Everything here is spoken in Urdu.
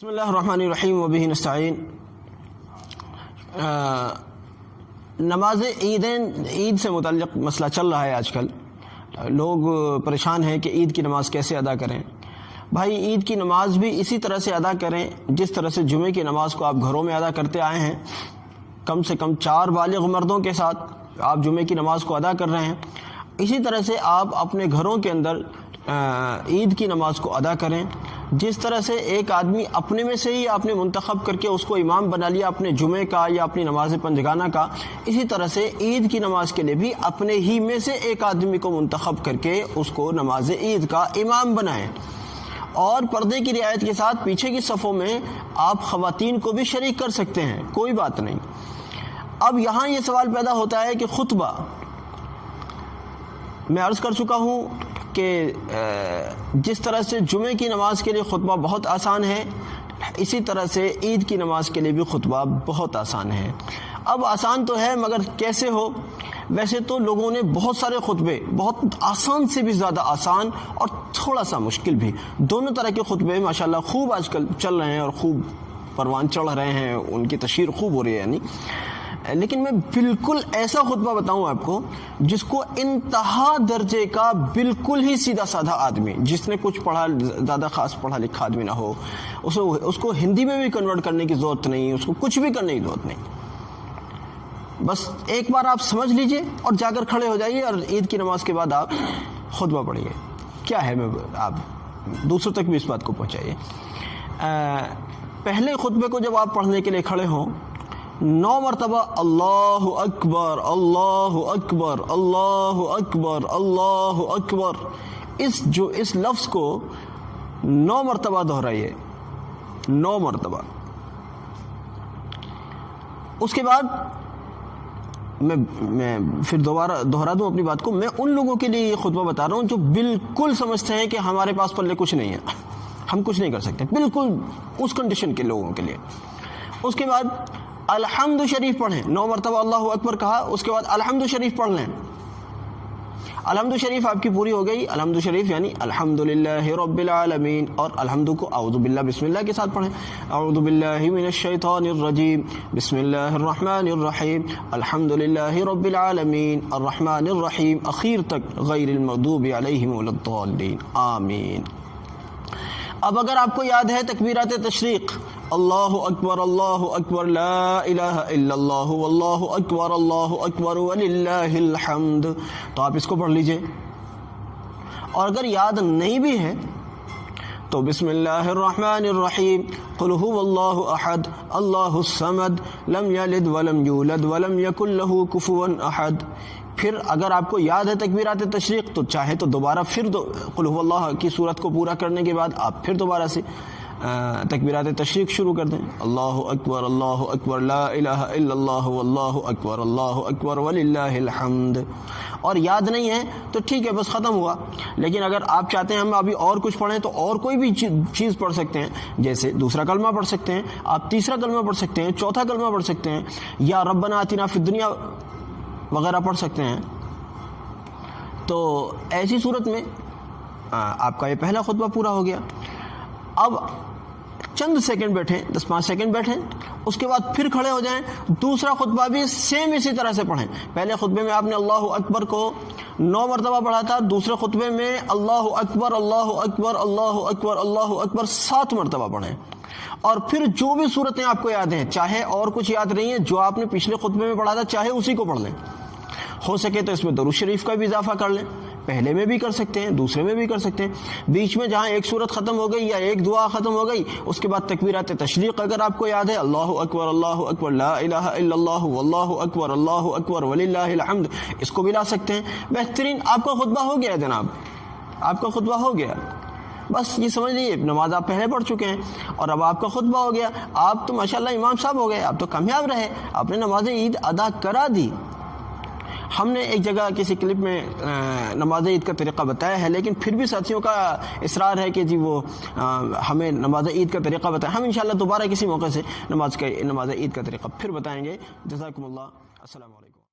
بسم اللہ الرحمن الرحیم وبہ نستعین۔ نماز عید سے متعلق مسئلہ چل رہا ہے۔ آج کل لوگ پریشان ہیں کہ عید کی نماز کیسے ادا کریں۔ بھائی، عید کی نماز بھی اسی طرح سے ادا کریں جس طرح سے جمعے کی نماز کو آپ گھروں میں ادا کرتے آئے ہیں۔ کم سے کم 4 بالغ مردوں کے ساتھ آپ جمعے کی نماز کو ادا کر رہے ہیں۔ اسی طرح سے آپ اپنے گھروں کے اندر عید کی نماز کو ادا کریں۔ جس طرح سے ایک آدمی اپنے میں سے ہی آپ نے منتخب کر کے اس کو امام بنا لیا اپنے جمعے کا یا اپنی نماز پنجگانہ کا، اسی طرح سے عید کی نماز کے لیے بھی اپنے ہی میں سے ایک آدمی کو منتخب کر کے اس کو نماز عید کا امام بنائیں، اور پردے کی رعایت کے ساتھ پیچھے کی صفوں میں آپ خواتین کو بھی شریک کر سکتے ہیں، کوئی بات نہیں۔ اب یہاں یہ سوال پیدا ہوتا ہے کہ خطبہ، میں عرض کر چکا ہوں کہ جس طرح سے جمعے کی نماز کے لیے خطبہ بہت آسان ہے، اسی طرح سے عید کی نماز کے لیے بھی خطبہ بہت آسان ہے۔ اب آسان تو ہے مگر کیسے ہو؟ ویسے تو لوگوں نے بہت سارے خطبے، بہت آسان سے بھی زیادہ آسان اور تھوڑا سا مشکل بھی، دونوں طرح کے خطبے ماشاءاللہ خوب آج کل چل رہے ہیں اور خوب پروان چڑھ رہے ہیں، ان کی تشہیر خوب ہو رہی ہے یعنی۔ لیکن میں بالکل ایسا خطبہ بتاؤں آپ کو جس کو انتہا درجے کا بالکل ہی سیدھا سادھا آدمی، جس نے کچھ پڑھا، زیادہ خاص پڑھا لکھا آدمی نہ ہو، اس کو ہندی میں بھی کنورٹ کرنے کی ضرورت نہیں، اس کو کچھ بھی کرنے کی ضرورت نہیں۔ بس ایک بار آپ سمجھ لیجئے اور جا کر کھڑے ہو جائیے اور عید کی نماز کے بعد آپ خطبہ پڑھیے۔ کیا ہے، آپ دوسروں تک بھی اس بات کو پہنچائیے۔ پہلے خطبے کو جب آپ پڑھنے کے لیے کھڑے ہوں، 9 مرتبہ اللہ اکبر اللہ اکبر اللہ اکبر اللہ اکبر، اس لفظ کو 9 مرتبہ دہرائیے، 9 مرتبہ۔ اس کے بعد میں پھر دوبارہ دہرا دوں اپنی بات کو، میں ان لوگوں کے لیے یہ خطبہ بتا رہا ہوں جو بالکل سمجھتے ہیں کہ ہمارے پاس پلے کچھ نہیں ہے، ہم کچھ نہیں کر سکتے، بالکل اس کنڈیشن کے لوگوں کے لیے۔ اس کے بعد الحمد شریف پڑھیں، 9 مرتبہ اللہ اکبر کہا، اس کے بعد الحمد شریف پڑھ لیں۔ الحمد شریف آپ کی پوری ہو گئی۔ الحمد شریف یعنی الحمدللہ رب العالمین، اور الحمد کو اعوذ باللہ بسم اللہ کے ساتھ پڑھیں۔ اعوذ باللہ من الشیطان الرجیم، بسم اللہ الرحمن الرحیم، الحمدللہ رب العالمین الرحمن الرحیم، اخیر تک، غیر المغضوب علیہم ولا الضالین، آمین۔ اب اگر آپ کو یاد ہے تکبیرات تشریق، اللہ اکبر لا الہ الا اللہ واللہ اکبر وللہ الحمد، تو آپ اس کو پڑھ لیجئے۔ اور اگر یاد نہیں بھی ہے تو بسم اللہ الرحمن الرحیم، قل هو اللہ احد اللہ الصمد لم یلد ولم یولد ولم یکن لہ کفوا احد۔ پھر اگر آپ کو یاد ہے تکبیرات تشریق تو چاہے تو دوبارہ پھر قل هو اللہ کی صورت کو پورا کرنے کے بعد آپ پھر دوبارہ سے تکبیرات تشریق شروع کر دیں، اللہ اکبر لا الہ الا اللہ واللہ اکبر وللہ الحمد۔ اور یاد نہیں ہے تو ٹھیک ہے، بس ختم ہوا۔ لیکن اگر آپ چاہتے ہیں ہم ابھی اور کچھ پڑھیں تو اور کوئی بھی چیز پڑھ سکتے ہیں، جیسے دوسرا کلمہ پڑھ سکتے ہیں آپ، تیسرا کلمہ پڑھ سکتے ہیں، چوتھا کلمہ پڑھ سکتے ہیں، یا ربنا آتنا فی الدنیا وغیرہ پڑھ سکتے ہیں۔ تو ایسی صورت میں آپ کا یہ پہلا خطبہ پورا ہو گیا۔ اب چند سیکنڈ بیٹھیں، 10-5 سیکنڈ بیٹھیں، اس کے بعد پھر کھڑے ہو جائیں، دوسرا خطبہ بھی سیم اسی طرح سے پڑھیں۔ پہلے خطبے میں آپ نے اللہ اکبر کو 9 مرتبہ پڑھا تھا، دوسرے خطبے میں اللہ اکبر اللہ اکبر اللہ اکبر اللہ اکبر 7 مرتبہ پڑھیں۔ اور پھر جو بھی صورتیں آپ کو یاد ہیں، چاہے اور کچھ یاد نہیں ہے، جو آپ نے پچھلے خطبے میں پڑھا تھا چاہے اسی کو پڑھ لیں۔ ہو سکے تو اس میں درود شریف کا بھی اضافہ کر لیں، پہلے میں بھی کر سکتے ہیں، دوسرے میں بھی کر سکتے ہیں۔ بیچ میں جہاں ایک صورت ختم ہو گئی یا ایک دعا ختم ہو گئی، اس کے بعد تکبیرات تشریق اگر آپ کو یاد ہے، اللہ اکبر لا الہ الا اللہ واللہ اکبر وللہ الحمد، اس کو بھی لا سکتے ہیں۔ بہترین، آپ کا خطبہ ہو گیا جناب، آپ کا خطبہ ہو گیا۔ بس یہ سمجھ لیجیے نماز آپ پہلے پڑھ چکے ہیں اور اب آپ کا خطبہ ہو گیا، آپ تو ماشاءاللہ امام صاحب ہو گئے، آپ تو کامیاب رہے، آپ نے نماز عید ادا کرا دی۔ ہم نے ایک جگہ کسی کلپ میں نماز عید کا طریقہ بتایا ہے، لیکن پھر بھی ساتھیوں کا اصرار ہے کہ جی وہ ہمیں نماز عید کا طریقہ بتائیں۔ ہم انشاءاللہ دوبارہ کسی موقع سے نماز عید کا طریقہ پھر بتائیں گے۔ جزاکم اللہ، السلام علیکم۔